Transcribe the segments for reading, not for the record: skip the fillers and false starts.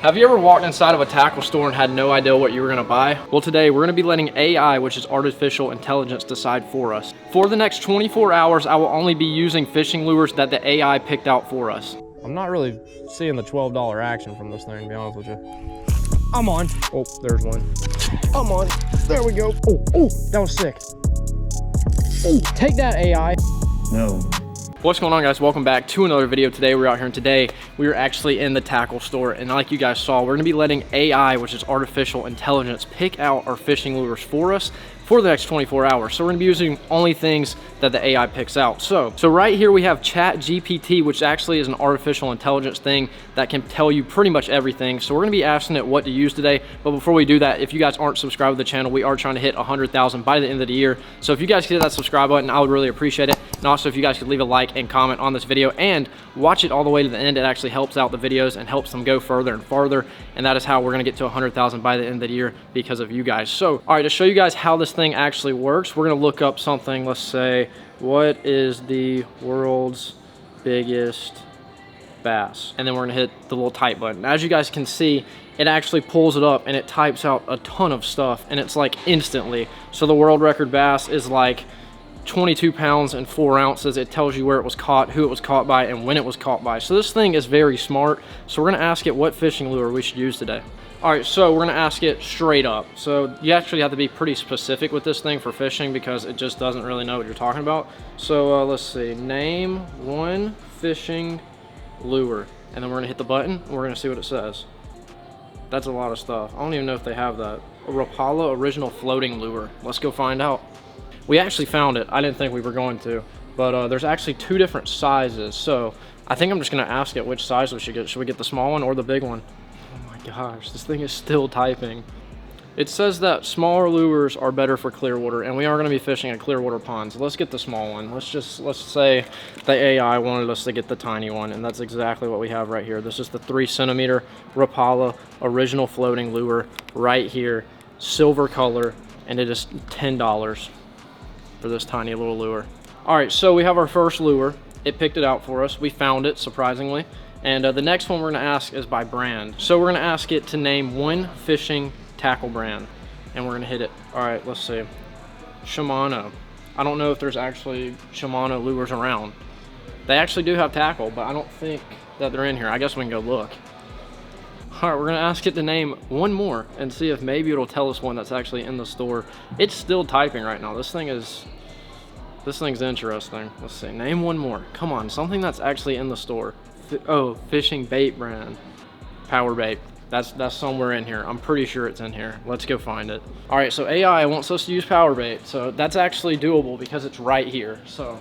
Have you ever walked inside of a tackle store and had no idea what you were gonna buy? Well, today we're gonna be letting AI, which is artificial intelligence, decide for us. For the next 24 hours, I will only be using fishing lures that the AI picked out for us. I'm not really seeing the $12 action from this thing, to be honest with you. I'm on. Oh, there's one. I'm on. There we go. Oh, that was sick. Oh, take that, AI. No. What's going on, guys? Welcome back to another video. Today we're out here, and today we are actually in the tackle store, and like you guys saw, we're gonna be letting AI, which is artificial intelligence, pick out our fishing lures for us for the next 24 hours. So we're gonna be using only things that the AI picks out. So right here we have ChatGPT, which actually is an artificial intelligence thing that can tell you pretty much everything. So we're gonna be asking it what to use today. But before we do that, if you guys aren't subscribed to the channel, we are trying to hit 100,000 by the end of the year. So if you guys could hit that subscribe button, I would really appreciate it. And also, if you guys could leave a like and comment on this video and watch it all the way to the end, it actually helps out the videos and helps them go further and farther. And that is how we're gonna get to 100,000 by the end of the year because of you guys. So, all right, to show you guys how this thing actually works, we're gonna look up something. Let's say, what is the world's biggest bass? And then we're gonna hit the little type button. As you guys can see, it actually pulls it up and it types out a ton of stuff, and it's like instantly. So the world record bass is like 22 pounds and 4 ounces. It tells you where it was caught, who it was caught by, and when it was caught by. So this thing is very smart. So we're gonna ask it what fishing lure we should use today. All right, so we're gonna ask it straight up. So you actually have to be pretty specific with this thing for fishing because it just doesn't really know what you're talking about. So let's see, name one fishing lure. And then we're gonna hit the button and we're gonna see what it says. That's a lot of stuff. I don't even know if they have that. A Rapala original floating lure. Let's go find out. We actually found it. I didn't think we were going to, but there's actually two different sizes. So I think I'm just gonna ask it which size we should get. Should we get the small one or the big one? Oh my gosh, this thing is still typing. It says that smaller lures are better for clear water, and we are gonna be fishing at clear water ponds. Let's get the small one. Let's say the AI wanted us to get the tiny one, and that's exactly what we have right here. This is the 3 centimeter Rapala original floating lure right here, silver color, and it is $10 for this tiny little lure. All right, so we have our first lure. It picked it out for us. We found it, surprisingly. And the next one we're gonna ask is by brand. So we're gonna ask it to name one fishing tackle brand, and we're gonna hit it. All right, let's see. Shimano. I don't know if there's actually Shimano lures around. They actually do have tackle, but I don't think that they're in here. I guess we can go look. All right, we're gonna ask it to name one more and see if maybe it'll tell us one that's actually in the store. It's still typing right now. This thing's interesting. Let's see, name one more. Come on, something that's actually in the store. Oh, fishing bait brand. Power bait. That's somewhere in here. I'm pretty sure it's in here. Let's go find it. All right, so AI wants us to use power bait. So that's actually doable because it's right here. So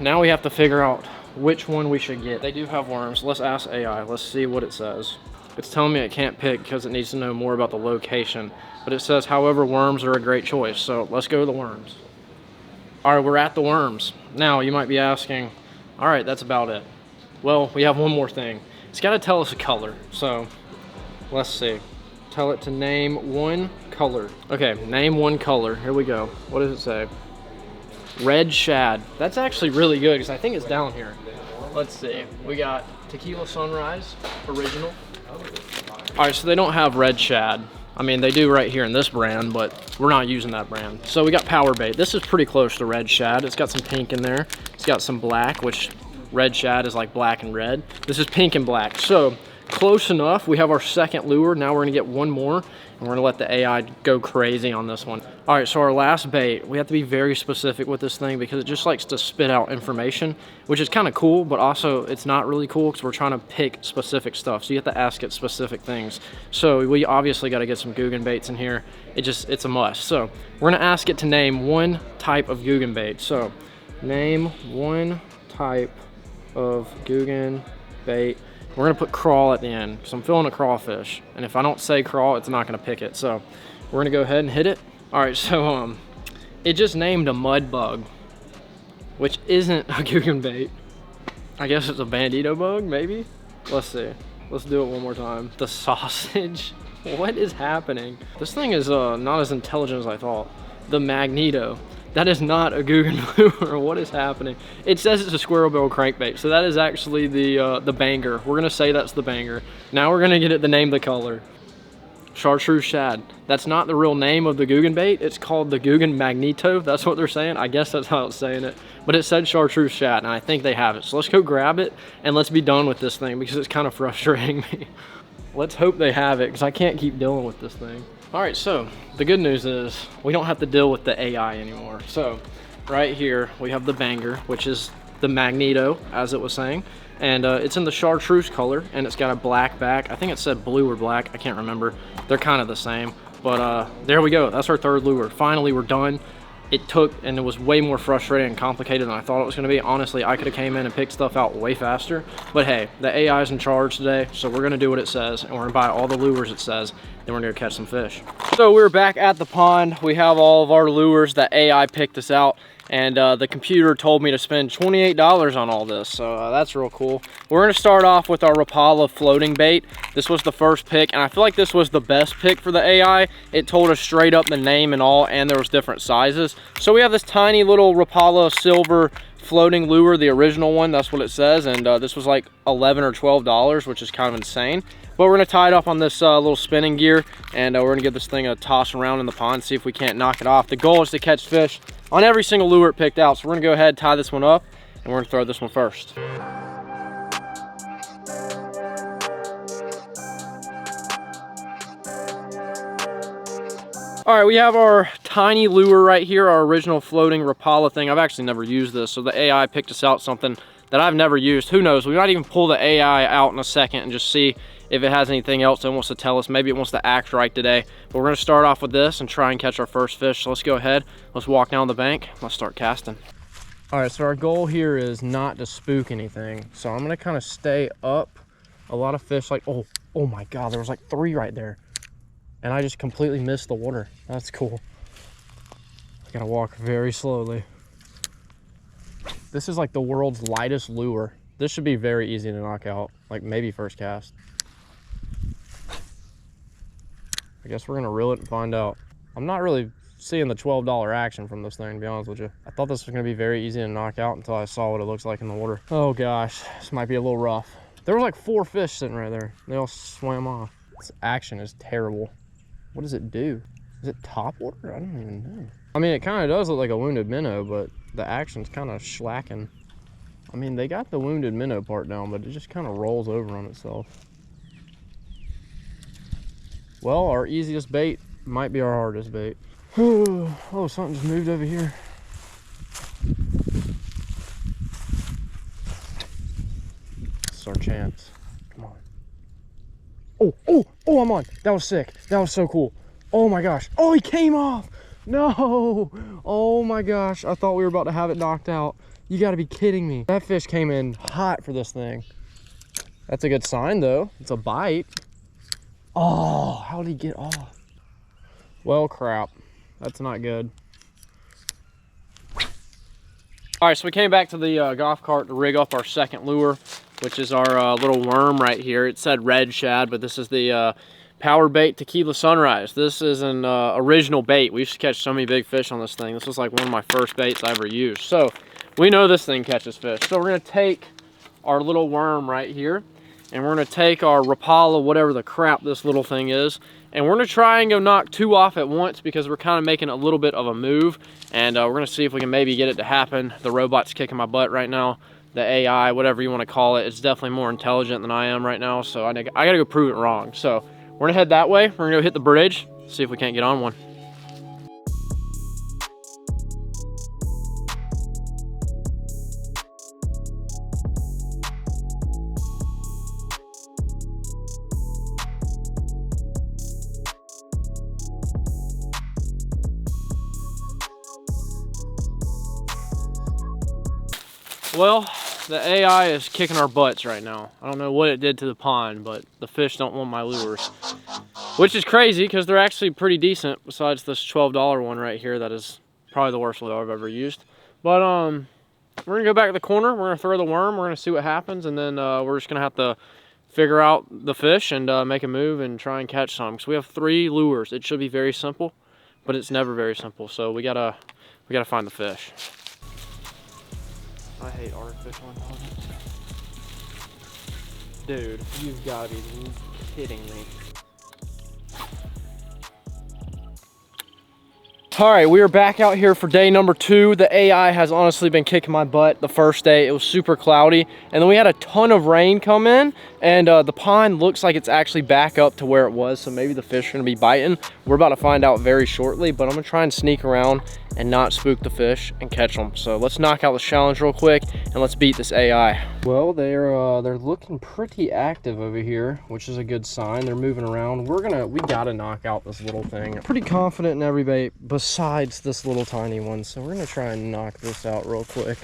now we have to figure out which one we should get. They do have worms. Let's ask AI. Let's see what it says. It's telling me it can't pick because it needs to know more about the location. But it says, however, worms are a great choice. So let's go to the worms. All right, we're at the worms. Now you might be asking, all right, that's about it. Well, we have one more thing. It's got to tell us a color. So let's see. Tell it to name one color. Okay, name one color. Here we go. What does it say? Red shad. That's actually really good because I think it's down here. Let's see. We got Tequila Sunrise original. All right, so they don't have red shad. I mean, they do right here in this brand, but we're not using that brand. So we got power bait. This is pretty close to red shad. It's got some pink in there. It's got some black, which red shad is like black and red. This is pink and black. So close enough. We have our second lure. Now we're gonna get one more, and we're gonna let the AI go crazy on this one. All right, so our last bait, we have to be very specific with this thing because it just likes to spit out information, which is kind of cool, but also it's not really cool because we're trying to pick specific stuff. So you have to ask it specific things. So we obviously got to get some Guggen baits in here. It's a must. So we're gonna ask it to name one type of Guggen bait. So name one type of Guggen bait. We're gonna put crawl at the end because I'm feeling a crawfish, and if I don't say crawl, it's not gonna pick it. So we're gonna go ahead and hit it. All right, so it just named a mud bug, which isn't a Guggen bait. I guess it's a bandito bug, maybe. Let's see. Let's do it one more time. The sausage. What is happening? This thing is not as intelligent as I thought. The magneto. That is not a Guggen lure. What is happening? It says it's a squirrel bill crankbait, so that is actually the banger. We're gonna say that's the banger. Now we're gonna get it the name, the color. Chartreuse shad. That's not the real name of the Guggen bait. It's called the Guggen Magneto. That's what they're saying. I guess that's how it's saying it. But it said chartreuse shad, and I think they have it. So let's go grab it, and let's be done with this thing because it's kind of frustrating me. Let's hope they have it because I can't keep dealing with this thing. All right, so the good news is we don't have to deal with the AI anymore. So right here, we have the banger, which is the Magneto, as it was saying. And it's in the chartreuse color, and it's got a black back. I think it said blue or black, I can't remember. They're kind of the same, but there we go. That's our third lure. Finally, we're done. It took, and it was way more frustrating and complicated than I thought it was gonna be. Honestly, I could have came in and picked stuff out way faster, but hey, the AI is in charge today, so we're gonna do what it says, and we're gonna buy all the lures it says, then we're gonna catch some fish. So we're back at the pond. We have all of our lures that AI picked us out, and the computer told me to spend $28 on all this, so that's real cool. We're gonna start off with our Rapala floating bait. This was the first pick, and I feel like this was the best pick for the AI. It told us straight up the name and all, and there was different sizes. So we have this tiny little Rapala silver floating lure, the original one, that's what it says, and this was like $11 or $12, which is kind of insane. But we're gonna tie it up on this little spinning gear, and we're gonna give this thing a toss around in the pond, see if we can't knock it off. The goal is to catch fish on every single lure it picked out. So we're gonna go ahead, tie this one up, and we're gonna throw this one first. All right, we have our tiny lure right here, our original floating Rapala thing. I've actually never used this, so the AI picked us out something that I've never used. Who knows? We might even pull the AI out in a second and just see if it has anything else it wants to tell us. Maybe it wants to act right today. But we're gonna start off with this and try and catch our first fish. So let's go ahead, let's walk down the bank, let's start casting. All right, so our goal here is not to spook anything. So I'm gonna kind of stay up. A lot of fish, like, oh my God, there was like 3 right there. And I just completely missed the water. That's cool. I gotta walk very slowly. This is like the world's lightest lure. This should be very easy to knock out, like maybe first cast. I guess we're gonna reel it and find out. I'm not really seeing the $12 action from this thing, to be honest with you. I thought this was gonna be very easy to knock out until I saw what it looks like in the water. Oh gosh, this might be a little rough. There was like 4 fish sitting right there. They all swam off. This action is terrible. What does it do? Is it top water? I don't even know. I mean, it kind of does look like a wounded minnow, but the action's kind of slacking. I mean, they got the wounded minnow part down, but it just kind of rolls over on itself. Well, our easiest bait might be our hardest bait. Oh, something just moved over here. This is our chance. Come on. Oh, I'm on. That was sick. That was so cool. Oh my gosh. Oh, he came off. No. Oh my gosh. I thought we were about to have it knocked out. You gotta be kidding me. That fish came in hot for this thing. That's a good sign though. It's a bite. Oh, how did he get off? Well, crap. That's not good. All right, so we came back to the golf cart to rig up our second lure, which is our little worm right here. It said red shad, but this is the power bait Tequila Sunrise. This is an original bait. We used to catch so many big fish on this thing. This was like one of my first baits I ever used. So we know this thing catches fish. So we're gonna take our little worm right here, and we're gonna take our Rapala, whatever the crap this little thing is, and we're gonna try and go knock 2 off at once because we're kind of making a little bit of a move, and we're gonna see if we can maybe get it to happen. The robot's kicking my butt right now. The AI, whatever you want to call it, it's definitely more intelligent than I am right now, so I gotta go prove it wrong. So we're gonna head that way. We're gonna go hit the bridge, see if we can't get on one. Well, the AI is kicking our butts right now. I don't know what it did to the pond, but the fish don't want my lures. Which is crazy because they're actually pretty decent besides this $12 one right here that is probably the worst lure I've ever used. But we're gonna go back to the corner, we're gonna throw the worm, we're gonna see what happens, and then we're just gonna have to figure out the fish and make a move and try and catch some. So we have 3 lures. It should be very simple, but it's never very simple. So we gotta We gotta find the fish. I hate artificial intelligence. Dude, you've gotta be kidding me. All right, we are back out here for day number 2. The AI has honestly been kicking my butt the first day. It was super cloudy, and then we had a ton of rain come in, and the pond looks like it's actually back up to where it was, so maybe the fish are gonna be biting. We're about to find out very shortly, but I'm gonna try and sneak around and not spook the fish and catch them. So let's knock out this challenge real quick, and let's beat this AI. Well, they're looking pretty active over here, which is a good sign. They're moving around. We gotta knock out this little thing. Pretty confident in every bait besides this little tiny one, so we're gonna try and knock this out real quick.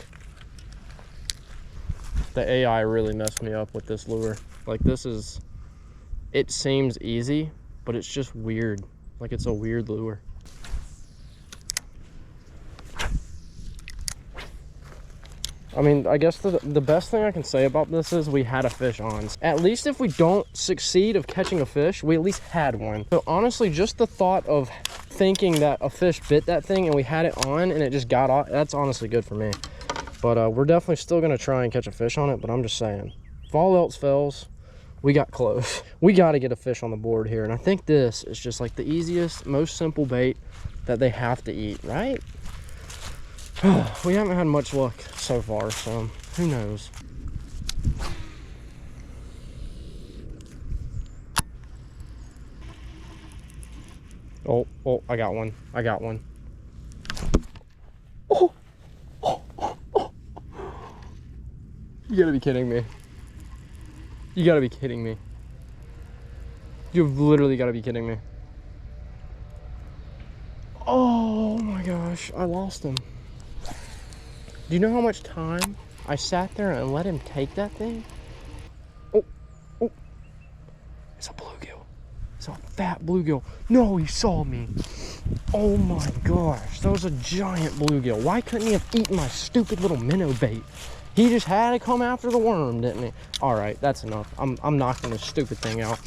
The AI really messed me up with this lure. Like, it seems easy, but it's just weird. Like, it's a weird lure. I mean, I guess the best thing I can say about this is we had a fish on. At least if we don't succeed of catching a fish, we at least had one. So honestly, just the thought of thinking that a fish bit that thing and we had it on and it just got off, that's honestly good for me. But we're definitely still gonna try and catch a fish on it, but I'm just saying, if all else fails, we got close. We gotta get a fish on the board here. And I think this is just like the easiest, most simple bait that they have to eat, right? We haven't had much luck so far, so who knows? Oh, I got one. I got one. Oh. You gotta be kidding me. You gotta be kidding me. You've literally gotta be kidding me. Oh my gosh, I lost him. Do you know how much time I sat there and let him take that thing? Oh, it's a bluegill. It's a fat bluegill. No, he saw me. Oh my gosh, that was a giant bluegill. Why couldn't he have eaten my stupid little minnow bait? He just had to come after the worm, didn't he? All right, that's enough. I'm knocking this stupid thing out.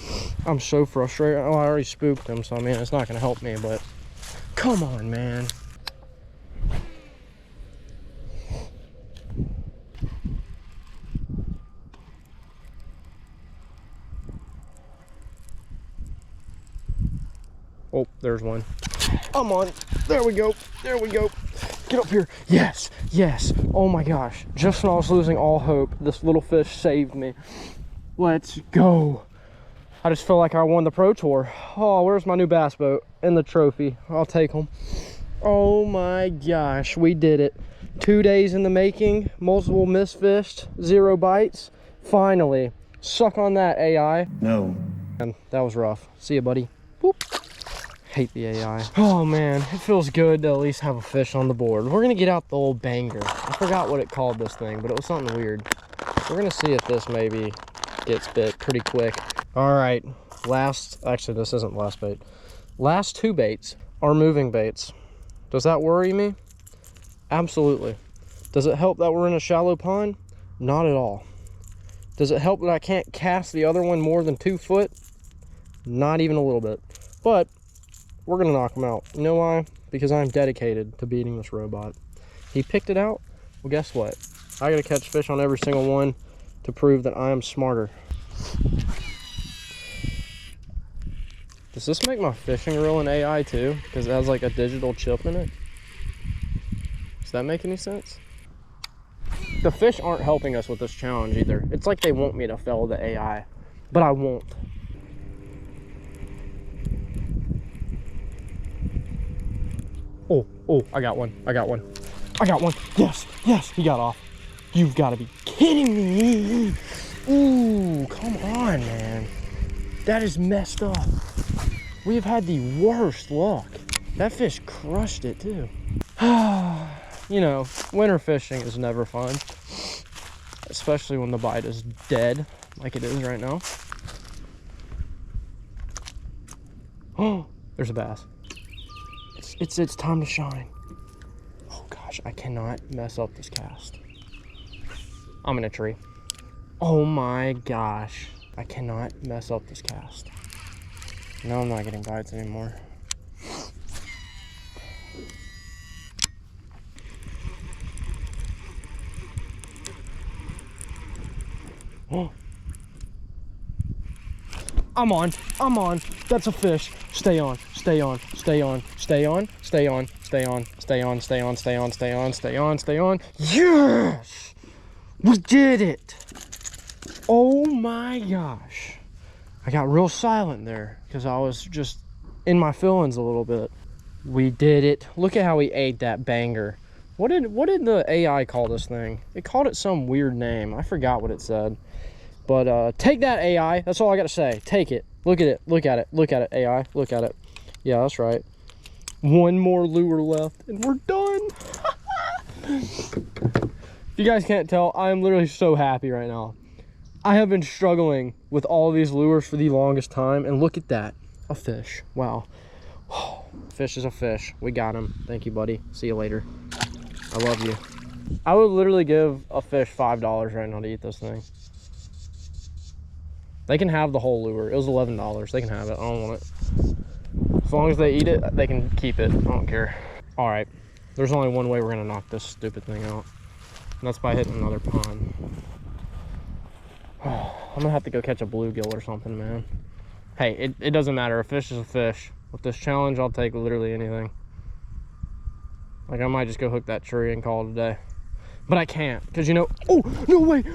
I'm so frustrated. Oh, I already spooked him, so I mean, it's not gonna help me, but come on, man. Oh, there's one. I'm on. There we go. There we go. Get up here. Yes. Yes. Oh my gosh. Just when I was losing all hope, this little fish saved me. Let's go. I just feel like I won the Pro Tour. Oh, where's my new bass boat and the trophy? I'll take them. Oh my gosh. We did it. 2 days in the making. Multiple misfished. 0 bites. Finally. Suck on that, AI. No. And that was rough. See ya, buddy. Boop. Hate the AI. Oh man, it feels good to at least have a fish on the board. We're gonna get out the old banger. I forgot what it called, this thing, but it was something weird. We're gonna see if this maybe gets bit pretty quick. All right, actually this isn't the last bait. Last 2 baits are moving baits. Does that worry me? Absolutely. Does it help that we're in a shallow pond? Not at all. Does it help that I can't cast the other one more than 2 foot? Not even a little bit. But we're gonna knock him out. You know why? Because I'm dedicated to beating this robot. He picked it out. Well, guess what? I gotta catch fish on every single one to prove that I am smarter. Does this make my fishing reel an AI too? Because it has like a digital chip in it. Does that make any sense? The fish aren't helping us with this challenge either. It's like they want me to fail the AI, but I won't. Oh, I got one. I got one. I got one. Yes, yes, he got off. You've got to be kidding me. Ooh, come on, man. That is messed up. We've had the worst luck. That fish crushed it too. You know, winter fishing is never fun, especially when the bite is dead like it is right now. Oh, there's a bass. It's time to shine. Oh gosh, I cannot mess up this cast. I'm in a tree. Oh my gosh, I cannot mess up this cast. No, I'm not getting bites anymore. I'm on. That's a fish. Stay on. Stay on. Stay on. Stay on. Stay on. Stay on. Stay on. Stay on. Stay on. Stay on. Stay on. Stay on. Yes! We did it. Oh my gosh. I got real silent there because I was just in my feelings a little bit. We did it. Look at how we ate that banger. What did the AI call this thing? It called it some weird name. I forgot what it said. But take that, AI. That's all I got to say. Take it. Look at it. Look at it. Look at it, AI. Look at it. Yeah, that's right. One more lure left and we're done. If you guys can't tell, I am literally so happy right now. I have been struggling with all of these lures for the longest time, and look at that. A fish. Wow. Fish is a fish. We got him. Thank you, buddy. See you later. I love you. I would literally give a fish $5 right now to eat this thing. They can have the whole lure. It was $11. They can have it. I don't want it. As long as they eat it, they can keep it. I don't care. All right. There's only one way we're going to knock this stupid thing out. And that's by hitting another pond. I'm going to have to go catch a bluegill or something, man. Hey, it doesn't matter. A fish is a fish. With this challenge, I'll take literally anything. Like, I might just go hook that tree and call it a day. But I can't, because you know... Oh, no way!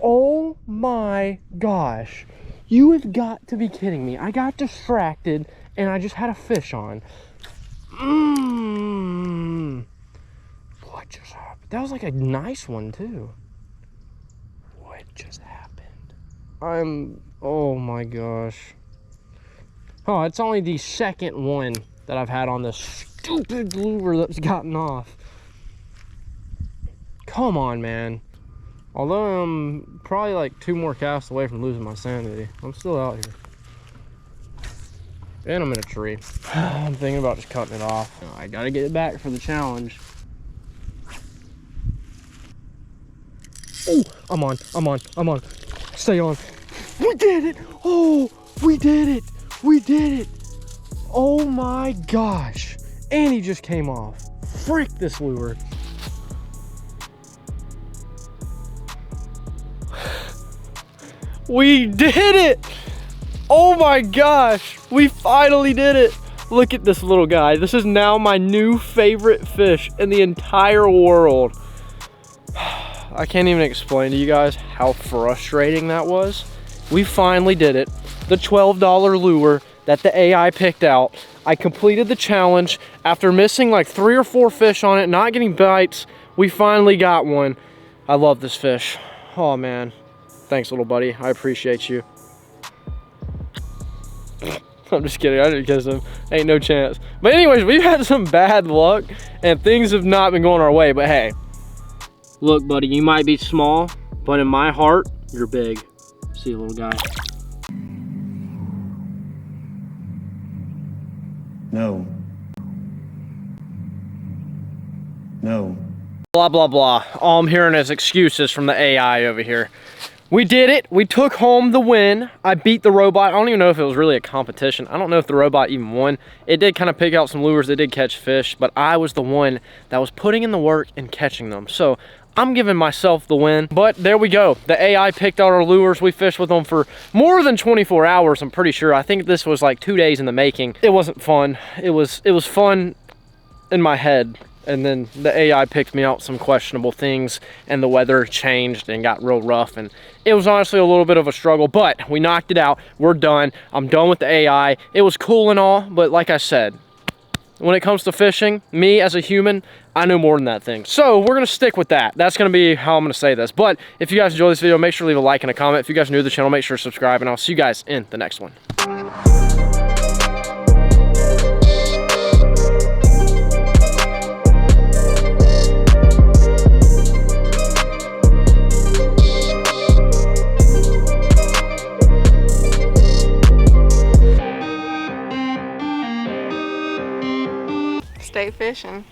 Oh my gosh. You have got to be kidding me. I got distracted, and I just had a fish on. What just happened? That was like a nice one, too. What just happened? Oh my gosh. Oh, it's only the second one that I've had on this stupid lure that's gotten off. Come on, man. Although I'm probably like 2 more casts away from losing my sanity, I'm still out here. And I'm in a tree. I'm thinking about just cutting it off. I gotta get it back for the challenge. Oh, I'm on. Stay on. We did it. Oh, we did it. Oh my gosh. And he just came off. Frick this lure. We did it. Oh my gosh. We finally did it. Look at this little guy. This is now my new favorite fish in the entire world. I can't even explain to you guys how frustrating that was. We finally did it. The $12 lure that the AI picked out. I completed the challenge after missing like 3 or 4 fish on it, not getting bites. We finally got one. I love this fish. Oh man. Thanks, little buddy. I appreciate you. I'm just kidding. I didn't kiss him. Ain't no chance. But anyways, we've had some bad luck and things have not been going our way. But hey, look, buddy, you might be small, but in my heart, you're big. See you, little guy. No. Blah, blah, blah. All I'm hearing is excuses from the AI over here. We did it. We took home the win. I beat the robot. I don't even know if it was really a competition. I don't know if the robot even won. It did kind of pick out some lures. They did catch fish, but I was the one that was putting in the work and catching them. So I'm giving myself the win. But there we go. The AI picked out our lures. We fished with them for more than 24 hours, I'm pretty sure. I think this was like 2 days in the making. It wasn't fun. It was fun in my head. And then the AI picked me out some questionable things and the weather changed and got real rough. And it was honestly a little bit of a struggle, but we knocked it out. We're done. I'm done with the AI. It was cool and all, but like I said, when it comes to fishing, me as a human, I know more than that thing. So we're gonna stick with that. That's gonna be how I'm gonna say this. But if you guys enjoy this video, make sure to leave a like and a comment. If you guys are new to the channel, make sure to subscribe, and I'll see you guys in the next one. Stay fishing.